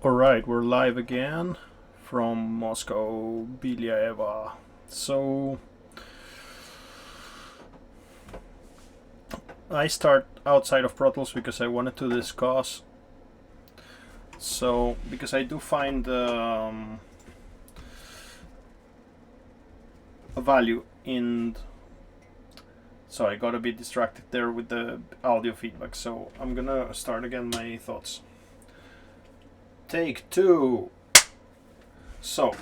Alright, we're live again from Moscow, Bilyeva. So I start outside of ProTools because I wanted to discuss. So because I do find a value in. So I got a bit distracted there with the audio feedback. So I'm gonna start again my thoughts. Take two. So,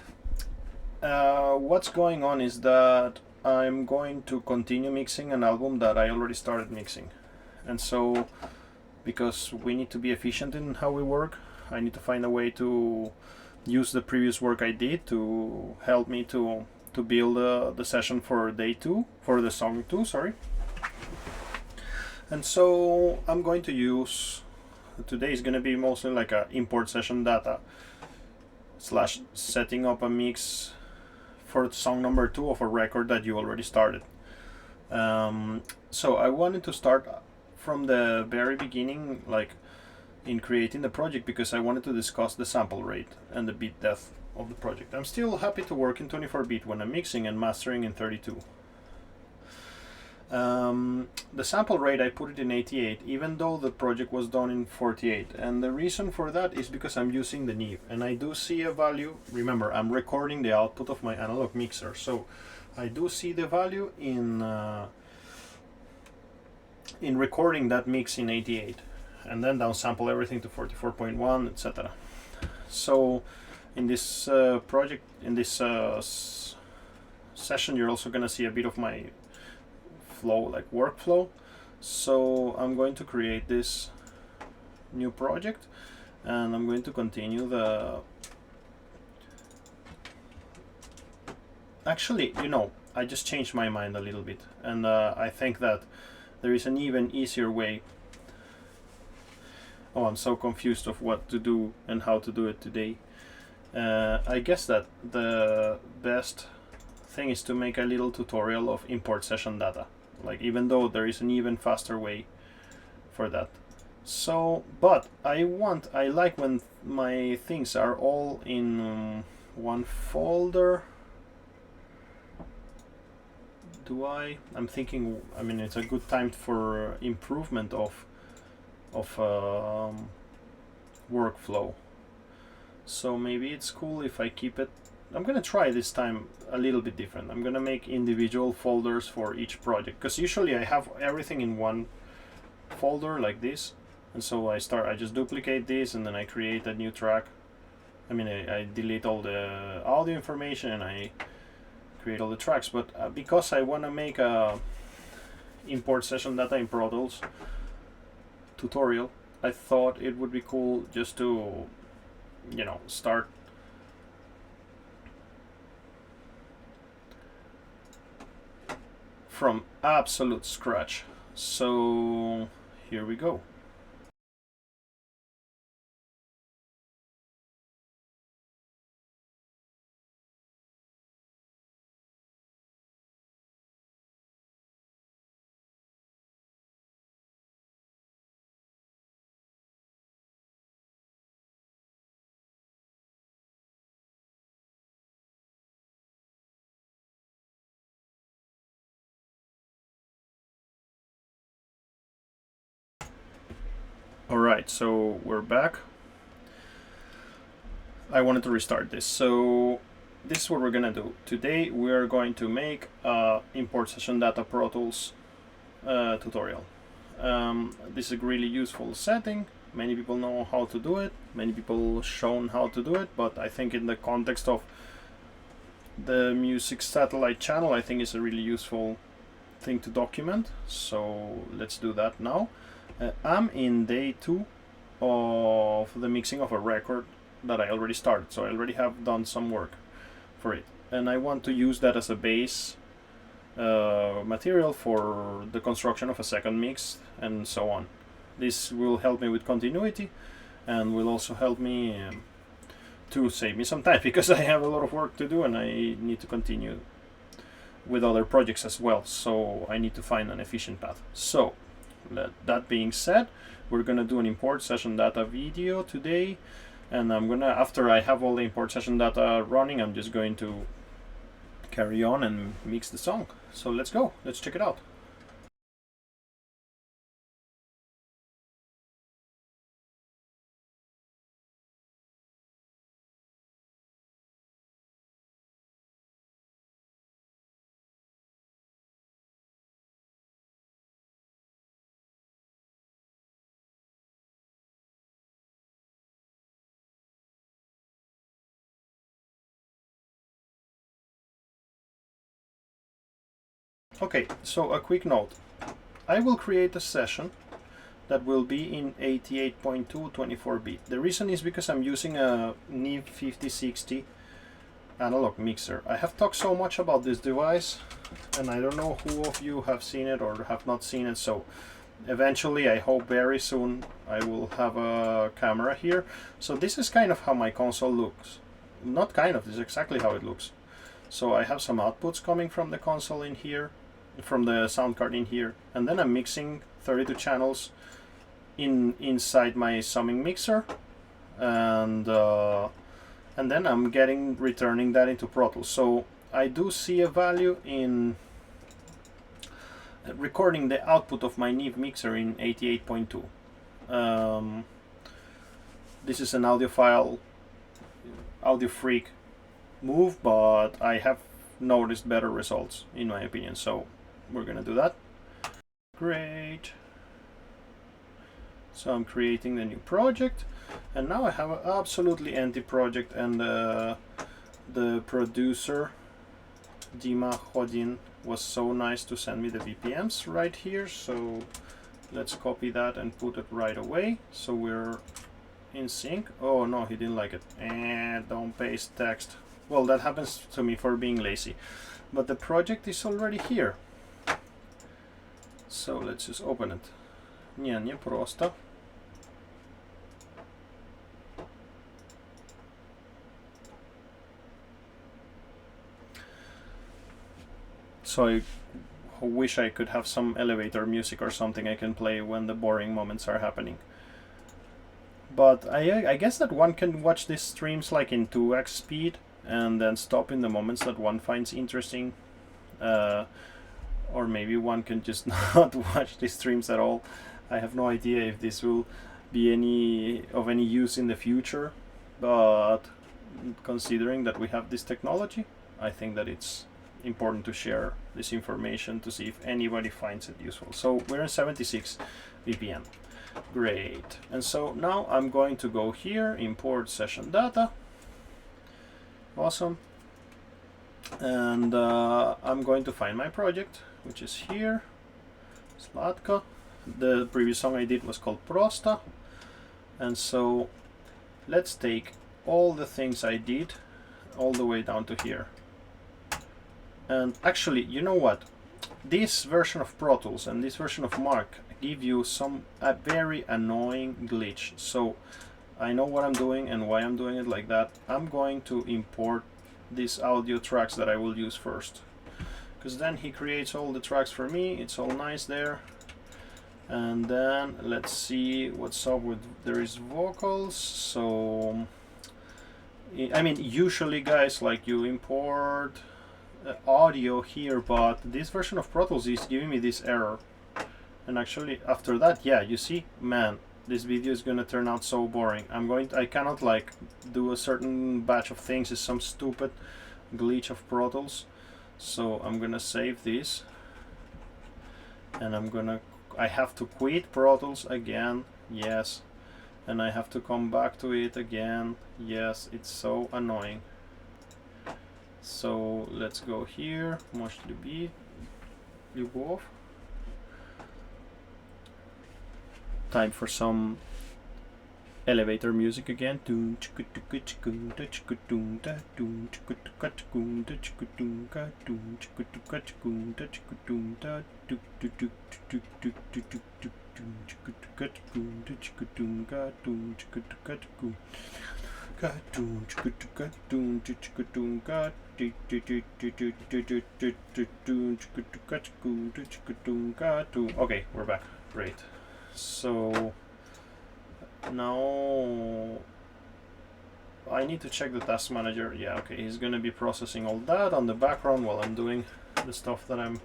what's going on is that I'm going to continue mixing an album that I already started mixing. And so, because we need to be efficient in how we work, I need to find a way to use the previous work I did to help me to build the session for day 2, for the song 2, sorry. And so, I'm going to use, today is going to be mostly like a import session data / setting up a mix for song number 2 of a record that you already started. So I wanted to start from the very beginning, like in creating the project, because I wanted to discuss the sample rate and the bit depth of the project. I'm still happy to work in 24-bit when I'm mixing and mastering in 32. The sample rate, I put it in 88, even though the project was done in 48. And the reason for that is because I'm using the Neve, and I do see a value. Remember, I'm recording the output of my analog mixer, so I do see the value in recording that mix in 88, and then downsample everything to 44.1, etc. So in this project, in this session, you're also gonna see a bit of my flow, like workflow. So I'm going to create this new project, and I'm going to continue the. Actually, I just changed my mind a little bit, and I think that there is an even easier way. Oh, I'm so confused of what to do and how to do it today. I guess that the best thing is to make a little tutorial of import session data. Like, even though there is an even faster way for that. So, but I like when my things are all in one folder. I'm thinking, I mean, it's a good time for improvement of workflow. So maybe it's cool if I keep it. I'm gonna try this time a little bit different. I'm gonna make individual folders for each project, because usually I have everything in one folder like this, and so I just duplicate this, and then I create a new track. I mean, I delete all the audio information and I create all the tracks. But because I want to make a import session data in ProTools tutorial, I thought it would be cool just to start from absolute scratch. So here we go. Alright, so we're back. I wanted to restart this. So this is what we're gonna do. Today we are going to make a import session data ProTools tutorial. This is a really useful setting. Many people know how to do it. Many people shown how to do it, but I think in the context of the music satellite channel, I think it's a really useful thing to document. So let's do that now. I'm in day 2 of the mixing of a record that I already started, so I already have done some work for it, and I want to use that as a base material for the construction of a second mix and so on. This will help me with continuity, and will also help me to save me some time, because I have a lot of work to do and I need to continue with other projects as well, so I need to find an efficient path. So that being said, we're gonna do an import session data video today. And I'm gonna, after I have all the import session data running, I'm just going to carry on and mix the song. So let's go, let's check it out. Okay, so a quick note. I will create a session that will be in 88.2 24-bit. The reason is because I'm using a Neve 5060 analog mixer. I have talked so much about this device, and I don't know who of you have seen it or have not seen it, so eventually, I hope very soon, I will have a camera here. So this is kind of how my console looks. Not kind of, this is exactly how it looks. So I have some outputs coming from the console in here, from the sound card in here, and then I'm mixing 32 channels inside my summing mixer, and then I'm returning that into ProTools. So I do see a value in recording the output of my Neve mixer in 88.2. This is an audiophile, audio freak move, but I have noticed better results in my opinion, so we're gonna do that. Great. So I'm creating the new project, and now I have an absolutely empty project, and the producer Dima Hodin was so nice to send me the BPMs right here, so let's copy that and put it right away so we're in sync. Oh no, he didn't like it. And don't paste text. Well, that happens to me for being lazy, but the project is already here, so let's just open it. Не просто. So I wish I could have some elevator music or something I can play when the boring moments are happening. But I guess that one can watch these streams like in 2x speed and then stop in the moments that one finds interesting. Or maybe one can just not watch these streams at all. I have no idea if this will be of any use in the future, but considering that we have this technology, I think that it's important to share this information to see if anybody finds it useful. So we're in 76 BPM. Great. And so now I'm going to go here, import session data. Awesome. And I'm going to find my project, which is here, SLADKO. The previous song I did was called Prosta. And so let's take all the things I did all the way down to here. And actually, you know what? This version of Pro Tools and this version of Mark give you a very annoying glitch. So I know what I'm doing and why I'm doing it like that. I'm going to import these audio tracks that I will use first, because then he creates all the tracks for me. It's all nice there. And then let's see what's up with, there is vocals. So I mean, usually guys, like, you import audio here, but this version of Pro Tools is giving me this error. And actually after that, yeah, you see, man, this video is gonna turn out so boring. I cannot like do a certain batch of things. It's some stupid glitch of Pro Tools. So I'm gonna save this, and I have to quit Pro Tools again, yes, and I have to come back to it again, yes. It's so annoying. So let's go here, Может любить, любовь. Time for some elevator music again. Okay, we're back. Great. So now I need to check the task manager. Yeah, okay, he's gonna be processing all that on the background while I'm doing the stuff that I'm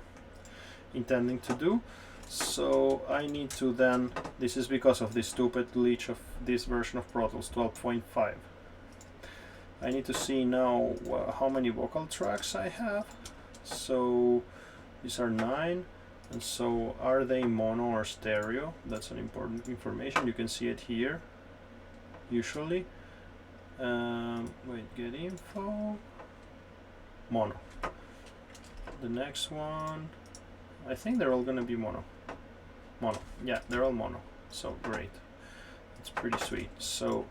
intending to do. So I need to then, this is because of this stupid glitch of this version of Pro Tools 12.5. I need to see now how many vocal tracks I have. So these are 9, and so are they mono or stereo? That's an important information. You can see it here usually. Wait, get info, mono. The next one, I think they're all gonna be mono. Yeah, they're all mono, so great. It's pretty sweet. So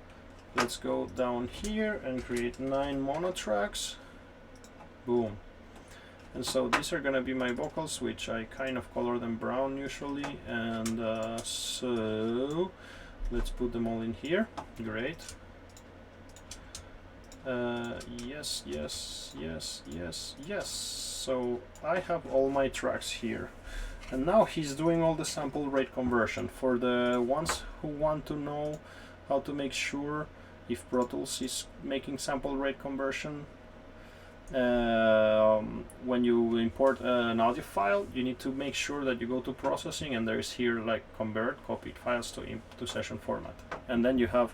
let's go down here and create 9 mono tracks. Boom. And so these are gonna be my vocals, which I kind of color them brown usually, and so let's put them all in here. Great. Yes, yes, yes, yes, yes. So I have all my tracks here. And now he's doing all the sample rate conversion. For the ones who want to know how to make sure if Pro Tools is making sample rate conversion, when you import an audio file, you need to make sure that you go to processing, and there is here like convert copied files to session format. And then you have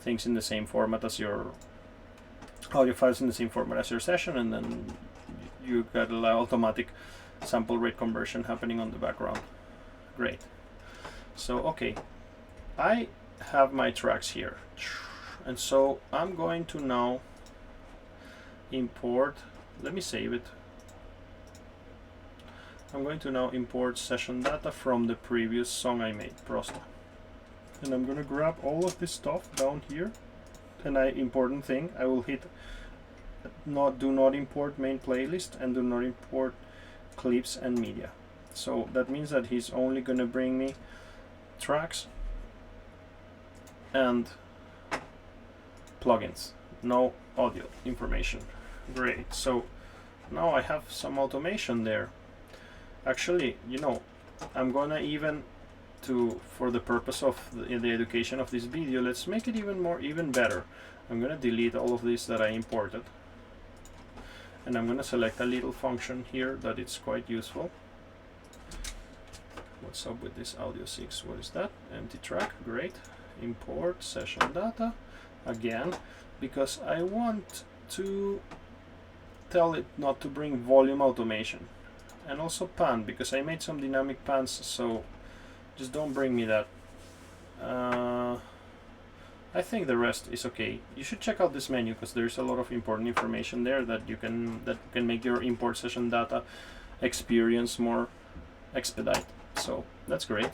things in the same format as your audio files, in the same format as your session, and then you got an automatic sample rate conversion happening on the background. Great. So okay, I have my tracks here, and so I'm going to now import, let me save it. I'm going to now import session data from the previous song I made, Prosta. And I'm going to grab all of this stuff down here, and important thing, I will hit do not import main playlist and do not import clips and media. So that means that he's only going to bring me tracks and plugins, no audio information. Great. So now I have some automation there. Actually, you know, I'm gonna for the purpose of the education of this video, let's make it even better. I'm gonna delete all of this that I imported, and I'm gonna select a little function here that it's quite useful. What's up with this audio 6? What is that? Empty track. Great. Import session data again, because I want to tell it not to bring volume automation, and also pan, because I made some dynamic pans, so just don't bring me that. I think the rest is okay. You should check out this menu because there's a lot of important information there that can make your import session data experience more expedite. So that's great.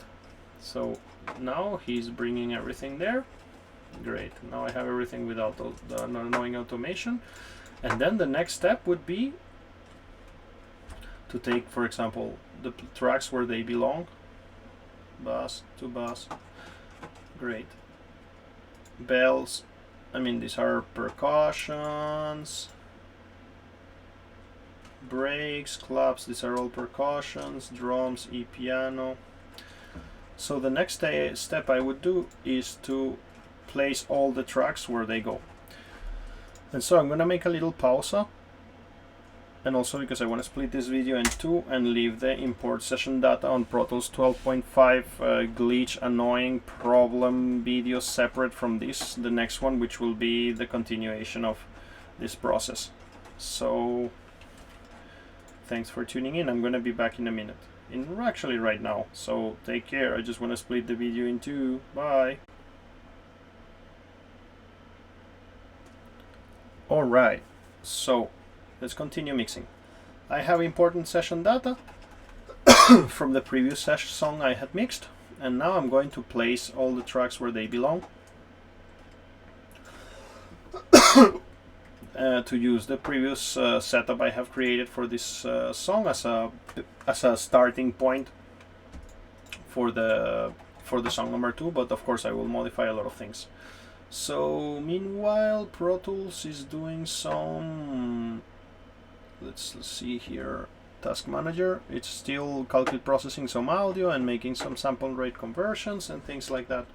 So now he's bringing everything there. Great. Now I have everything without the annoying automation. And then the next step would be to take, for example, the tracks where they belong. Bass to bass. Great. Bells. I mean, these are percussions. Breaks, claps, these are all percussions. Drums, e-piano. So the next step I would do is to place all the tracks where they go. And so I'm going to make a little pause, and also because I want to split this video in two and leave the import session data on Pro Tools 12.5 glitch annoying problem video separate from this, the next one, which will be the continuation of this process. So thanks for tuning in. I'm going to be back in a minute, actually right now, so take care. I just want to split the video in two. Bye. Alright, so let's continue mixing. I have important session data from the previous song I had mixed, and now I'm going to place all the tracks where they belong to use the previous setup I have created for this song as a starting point for the song number 2, but of course I will modify a lot of things. So meanwhile, Pro Tools is doing some, let's see here, task manager. It's still processing some audio and making some sample rate conversions and things like that.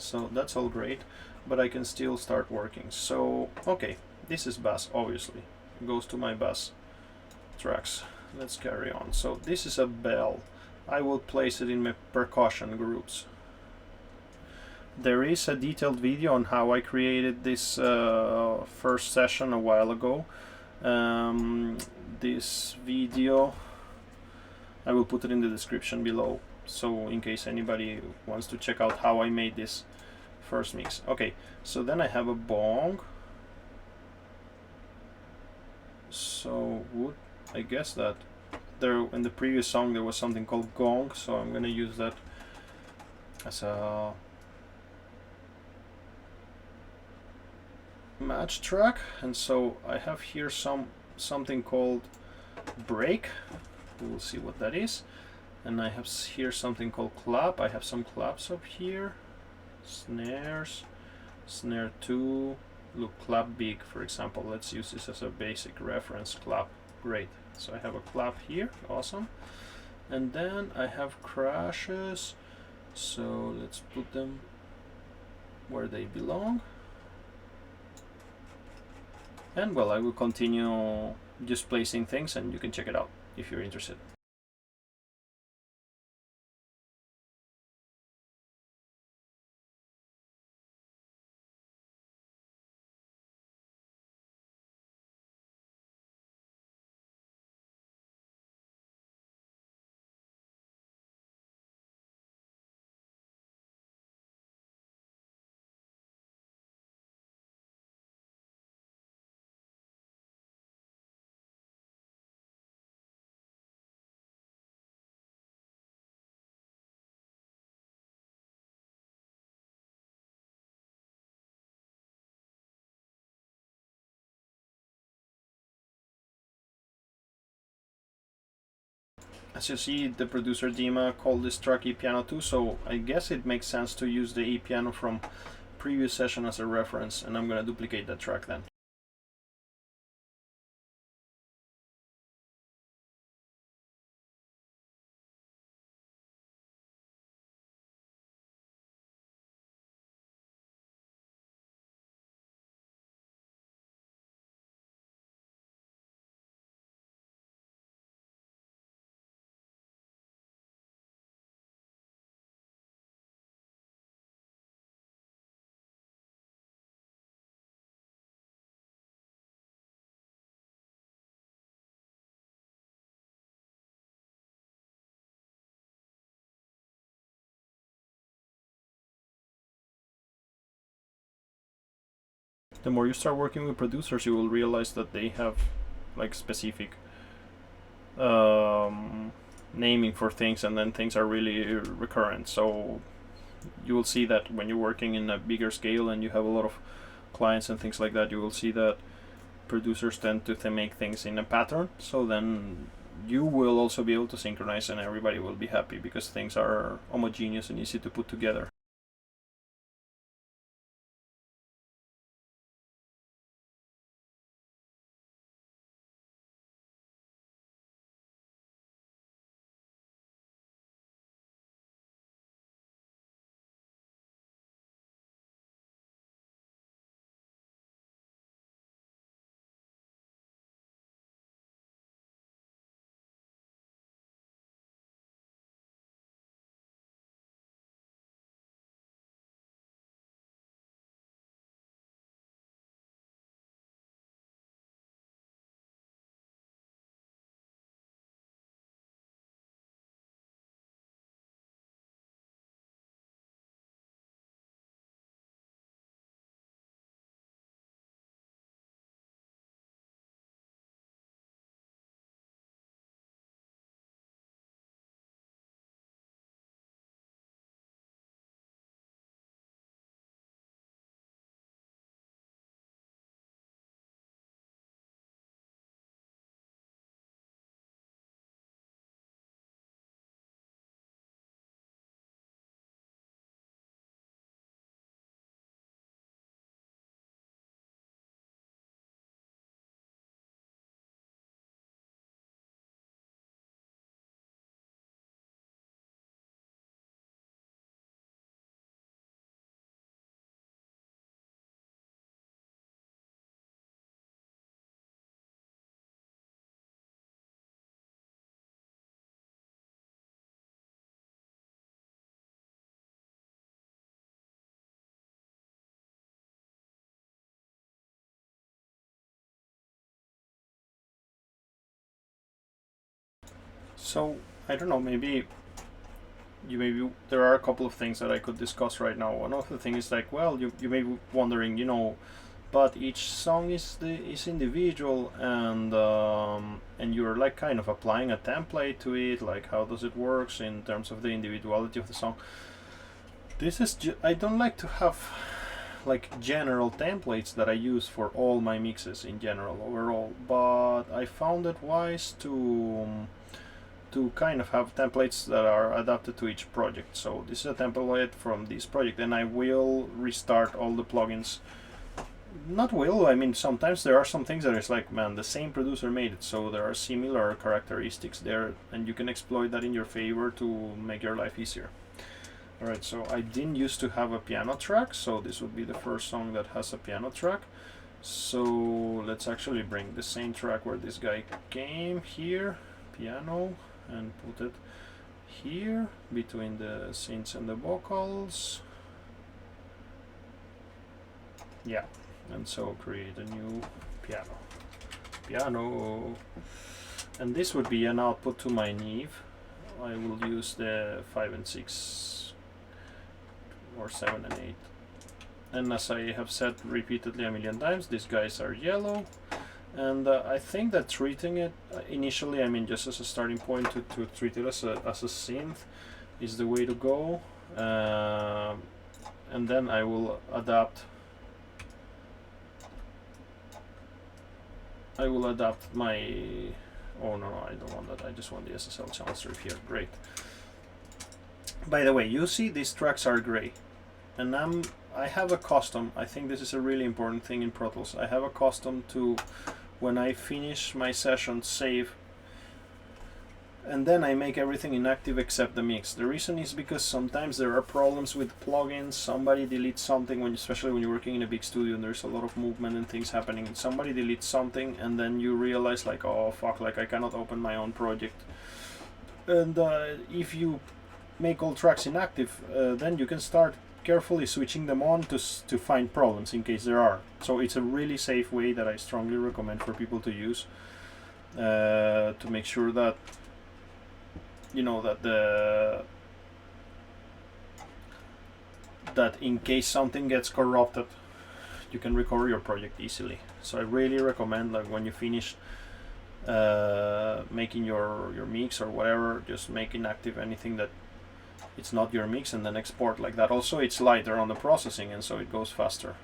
So that's all great, but I can still start working. So, okay, this is bass, obviously. It goes to my bass tracks. Let's carry on. So this is a bell. I will place it in my percussion groups. There is a detailed video on how I created this first session a while ago. This video, I will put it in the description below, so in case anybody wants to check out how I made this first mix. Okay, so then I have a bong. So I guess that there in the previous song there was something called gong, so I'm gonna use that as a match track. And so I have here something called break. We'll see what that is. And I have here something called clap. I have some claps up here. Snares, snare 2. Look, clap big, for example. Let's use this as a basic reference. Clap, great. So I have a clap here, awesome. And then I have crashes. So let's put them where they belong. And well, I will continue just placing things, and you can check it out if you're interested. As you see, the producer Dima called this track ePiano 2, so I guess it makes sense to use the ePiano from previous session as a reference, and I'm gonna duplicate that track then. The more you start working with producers, you will realize that they have like specific naming for things, and then things are really recurrent. So you will see that when you're working in a bigger scale and you have a lot of clients and things like that, you will see that producers tend to make things in a pattern. So then you will also be able to synchronize, and everybody will be happy because things are homogeneous and easy to put together. So I don't know, maybe there are a couple of things that I could discuss right now. One of the things is like, well, you may be wondering, you know, but each song is individual, and you're like kind of applying a template to it. Like, how does it works in terms of the individuality of the song? This is I don't like to have like general templates that I use for all my mixes in general overall, but I found it wise to kind of have templates that are adapted to each project. So this is a template from this project, and I will restart all the plugins. Not will, I mean, sometimes there are some things that is like, man, the same producer made it, so there are similar characteristics there, and you can exploit that in your favor to make your life easier. Alright, so I didn't used to have a piano track, so this would be the first song that has a piano track. So let's actually bring the same track where this guy came here, piano, and put it here between the synths and the vocals. Yeah, and so create a new piano, and this would be an output to my Neve. I will use the 5 and 6 or 7 and 8, and as I have said repeatedly a million times, these guys are yellow, and I think that treating it initially, I mean, just as a starting point to treat it as a synth is the way to go, and then I will adapt my, oh no, I don't want that, I just want the SSL channel strip here. Great. By the way, you see these tracks are gray, and I have a custom. I think this is a really important thing in Pro Tools. I have a custom to, when I finish my session, save, and then I make everything inactive except the mix. The reason is because sometimes there are problems with plugins. Somebody deletes something, especially when you're working in a big studio and there's a lot of movement and things happening, and somebody deletes something, and then you realize like, oh fuck, like I cannot open my own project. And if you make all tracks inactive, then you can start carefully switching them on to find problems in case there are. So it's a really safe way that I strongly recommend for people to use, to make sure that, you know, that in case something gets corrupted, you can recover your project easily. So I really recommend, like, when you finish making your mix or whatever, just make inactive anything that it's not your mix, and then export like that. Also, it's lighter on the processing, and so it goes faster.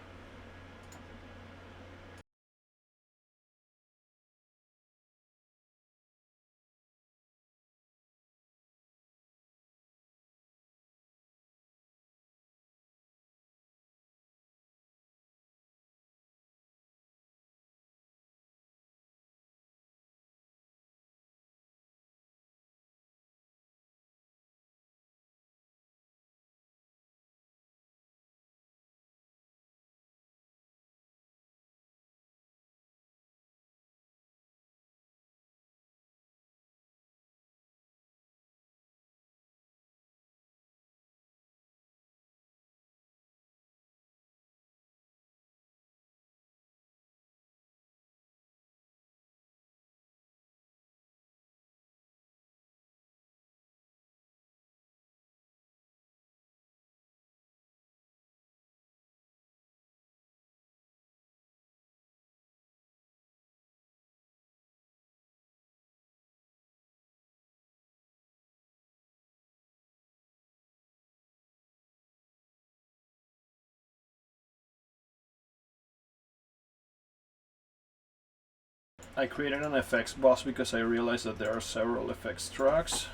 I created an effects bus because I realized that there are several effects tracks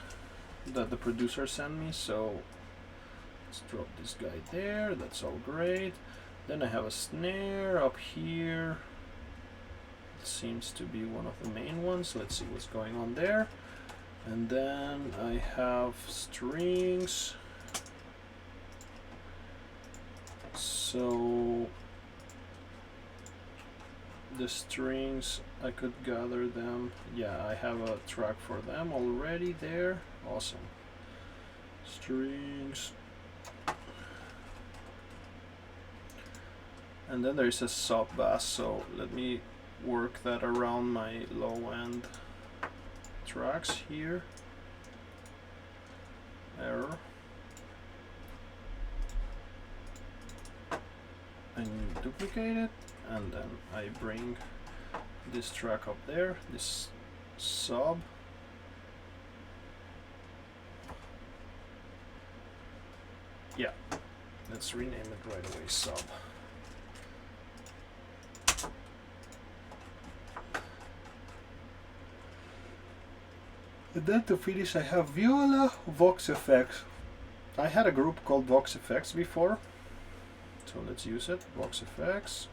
that the producer sent me, so let's drop this guy there. That's all great. Then I have a snare up here. It seems to be one of the main ones. Let's see what's going on there. And then I have strings. So the strings, I could gather them. Yeah, I have a track for them already there. Awesome. Strings. And then there's a sub bass, so let me work that around my low end tracks here. error. I duplicate it, and then I bring this track up there, this sub. Yeah, let's rename it right away, sub. And then to finish, I have Viola, Vox Effects. I had a group called Vox Effects before, so let's use it. Vox Effects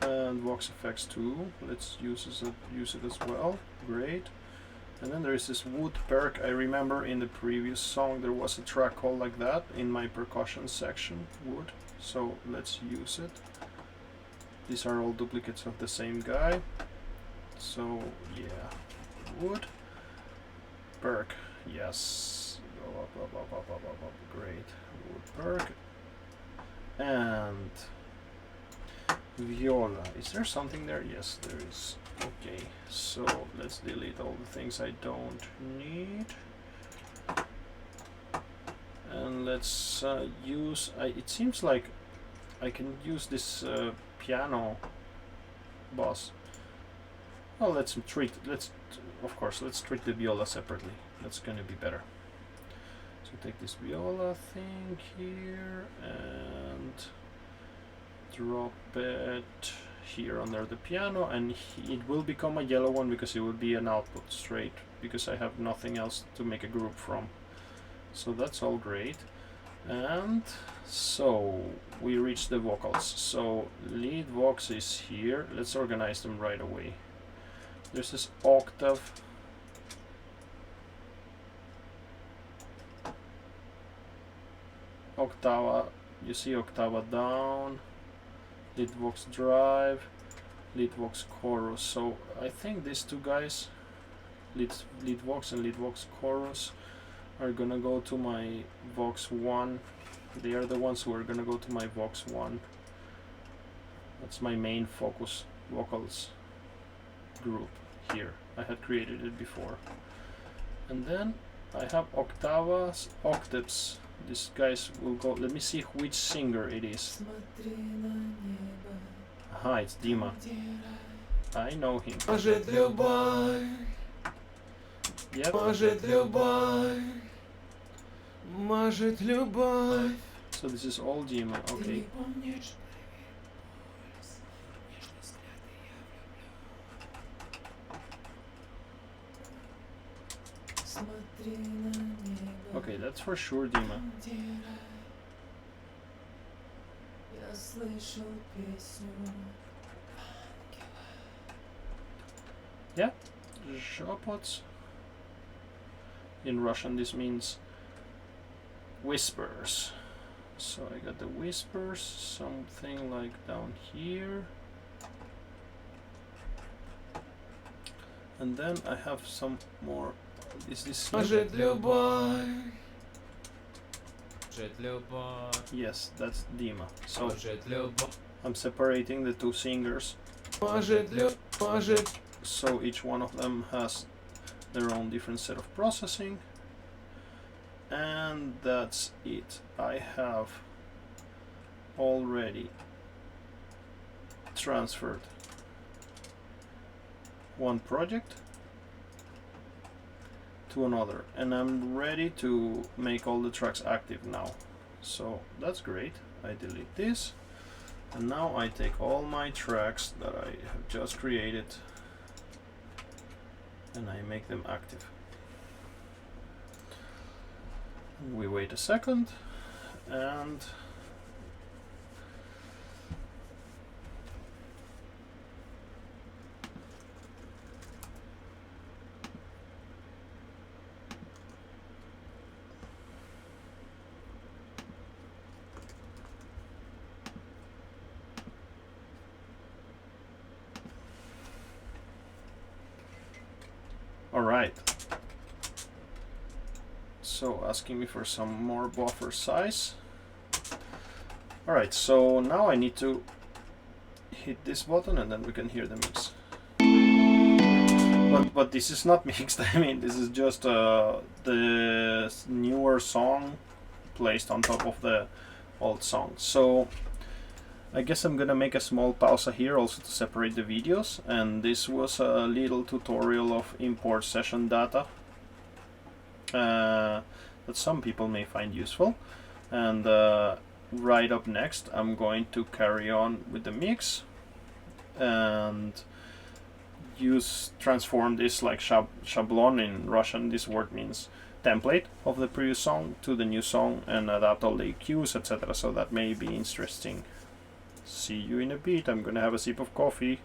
and Vox Effects 2. Let's use it as well. Great. And then there is this wood perk. I remember in the previous song there was a track called like that in my percussion section, wood. So let's use it. These are all duplicates of the same guy. So yeah, wood. Perk, yes. Go up. Great. Wood perk. And Viola. Is there something there? Yes, there is. Okay, so let's delete all the things I don't need. And let's use. It seems like I can use this piano boss. Well, let's treat the viola separately. That's gonna be better. So take this viola thing here and drop it here under the piano, and it will become a yellow one because it will be an output straight, because I have nothing else to make a group from. So that's all great. And so we reach the vocals. So lead vox is here. Let's organize them right away. There's this octave. Octava, you see octava down, lead vox drive, lead vox chorus. So I think these two guys, lead vox and lead vox chorus, are gonna go to my vox 1. They are the ones who are gonna go to my vox 1. That's my main focus vocals group here. I had created it before. And then I have octaves. These guys will go. Let me see which singer it is. Aha, it's Dima. I know him. Yep. So this is all Dima. Okay. Okay, that's for sure Dima. Yeah, Shopots. In Russian this means whispers. So I got the whispers, something like down here. And then I have some more. Is this? Yes, that's Dima. So I'm separating the two singers. So each one of them has their own different set of processing. And that's it. I have already transferred one project to another, and I'm ready to make all the tracks active now. So that's great. I delete this, and now I take all my tracks that I have just created and I make them active. We wait a second, and all right. So asking me for some more buffer size. All right, so now I need to hit this button and then we can hear the mix. but this is not mixed. I mean, this is just the newer song placed on top of the old song. So I guess I'm gonna make a small pause here also to separate the videos, and this was a little tutorial of import session data that some people may find useful. And right up next I'm going to carry on with the mix and transform this like shablon in Russian. This word means template of the previous song to the new song and adapt all the EQs, etc. So that may be interesting. See you in a bit. I'm gonna have a sip of coffee.